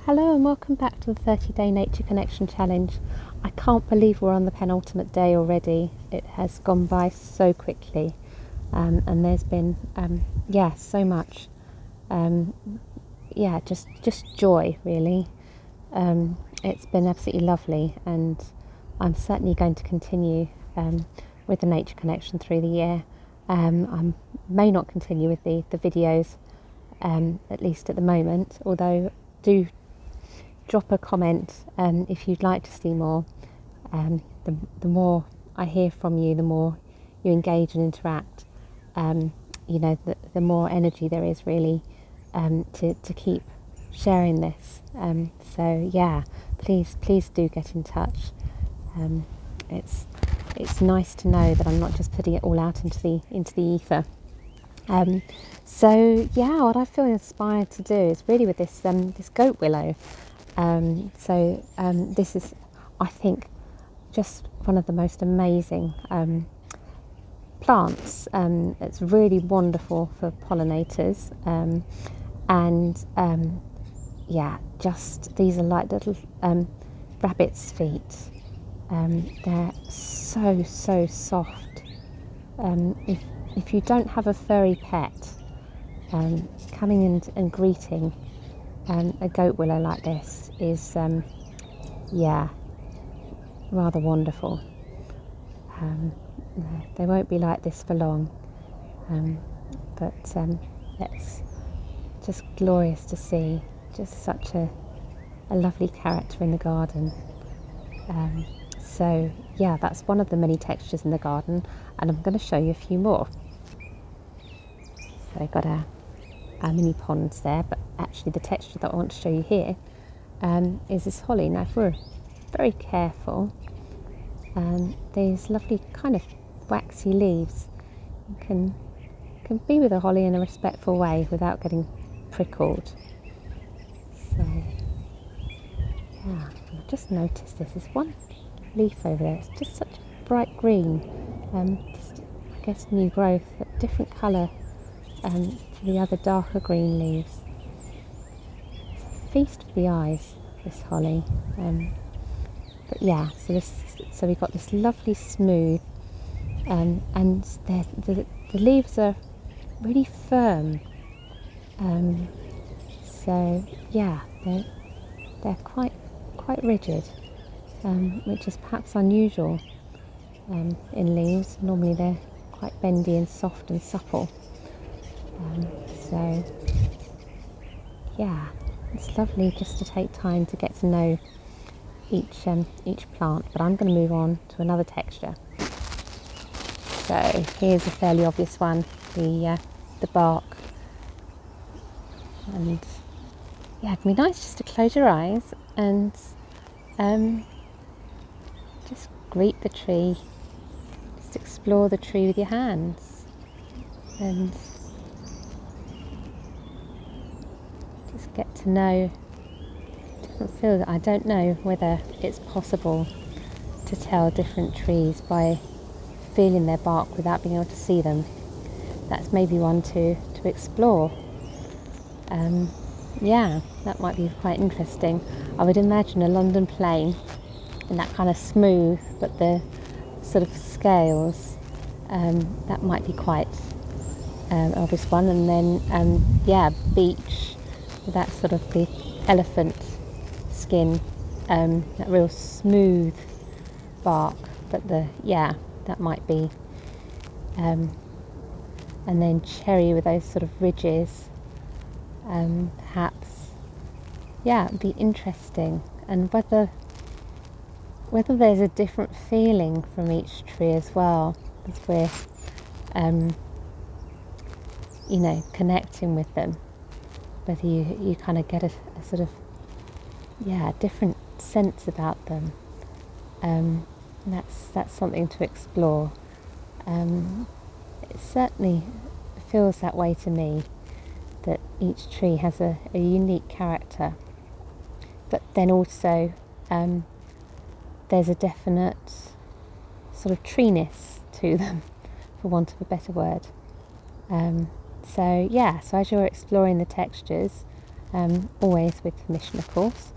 Hello and welcome back to the 30-day Nature Connection Challenge. I can't believe we're on the penultimate day already. It has gone by so quickly, and there's been so much just joy really. It's been absolutely lovely, and I'm certainly going to continue with the Nature Connection through the year. I may not continue with the videos, at least at the moment, although do drop a comment if you'd like to see more. The more I hear from you, the more you engage and interact, the more energy there is really to keep sharing this. Please do get in touch. It's nice to know that I'm not just putting it all out into the ether. What I feel inspired to do is really with this goat willow. This is, I think, just one of the most amazing plants. It's really wonderful for pollinators, these are like little rabbit's feet. They're so soft. If you don't have a furry pet, coming in and greeting a goat willow like this is rather wonderful. They won't be like this for long, but it's just glorious to see. Just such a lovely character in the garden. That's one of the many textures in the garden, and I'm going to show you a few more. So I've got our mini ponds there, but actually the texture that I want to show you here is this holly. Now if we're very careful, these lovely kind of waxy leaves can be with a holly in a respectful way without getting prickled. So I've just noticed there's one leaf over there. It's just such a bright green, I guess new growth, but different colour to the other darker green leaves. It's a feast for the eyes, this holly. So we've got this lovely smooth, and the leaves are really firm. They're quite rigid, which is perhaps unusual in leaves. Normally they're quite bendy and soft and supple. It's lovely just to take time to get to know each plant, but I'm going to move on to another texture. So here's a fairly obvious one, the bark. And it'd be nice just to close your eyes and just greet the tree, just explore the tree with your hands, and just get to know different feels. I don't know whether it's possible to tell different trees by feeling their bark without being able to see them. That's maybe one to explore. That might be quite interesting. I would imagine a London plane and that kind of smooth, but the sort of scales, that might be quite an obvious one. And then beech, that sort of the elephant skin, that real smooth bark, but that might be, and then cherry with those sort of ridges, perhaps. It'd be interesting, and whether there's a different feeling from each tree as well, as we're connecting with them, whether you kind of get a sort of different sense about them. That's something to explore. It certainly feels that way to me, that each tree has a unique character, but then also there's a definite sort of treeness to them, for want of a better word. So as you're exploring the textures, always with permission, of course.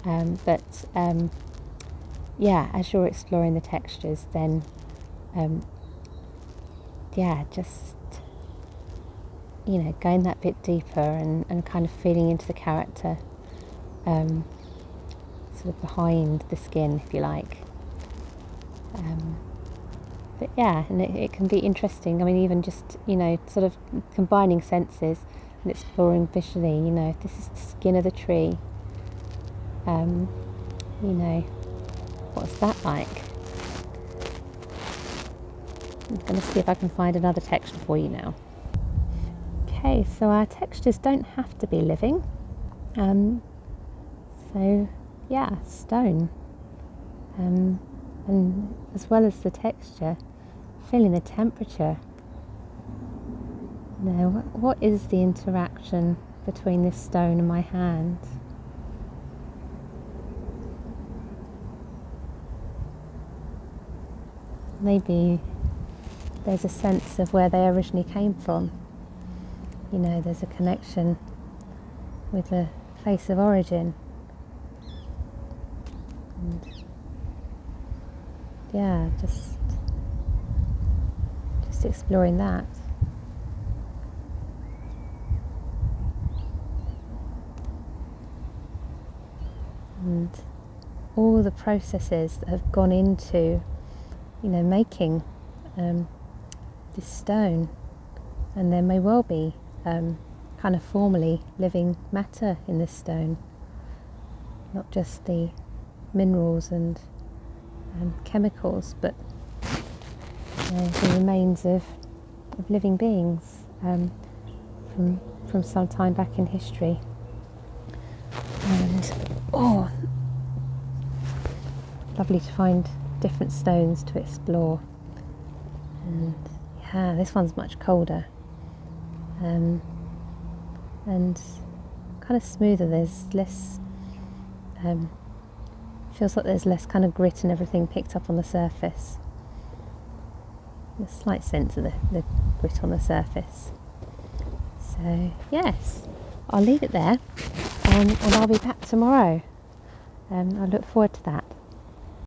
But as you're exploring the textures, then just going that bit deeper and kind of feeling into the character, sort of behind the skin, if you like. And it can be interesting. I mean, even just sort of combining senses and exploring visually. If this is the skin of the tree, what's that like? I'm going to see if I can find another texture for you now. Okay, so our textures don't have to be living. Stone. And as well as the texture, feeling the temperature. Now, what is the interaction between this stone and my hand? Maybe there's a sense of where they originally came from. There's a connection with the place of origin. And just exploring that. And all the processes that have gone into making this stone. And there may well be kind of formally living matter in this stone, not just the minerals and chemicals, but the remains of living beings from some time back in history. And lovely to find different stones to explore. And this one's much colder, and kind of smoother. There's less, feels like there's less kind of grit and everything picked up on the surface. A slight sense of the grit on the surface. So yes, I'll leave it there, and I'll be back tomorrow. I look forward to that.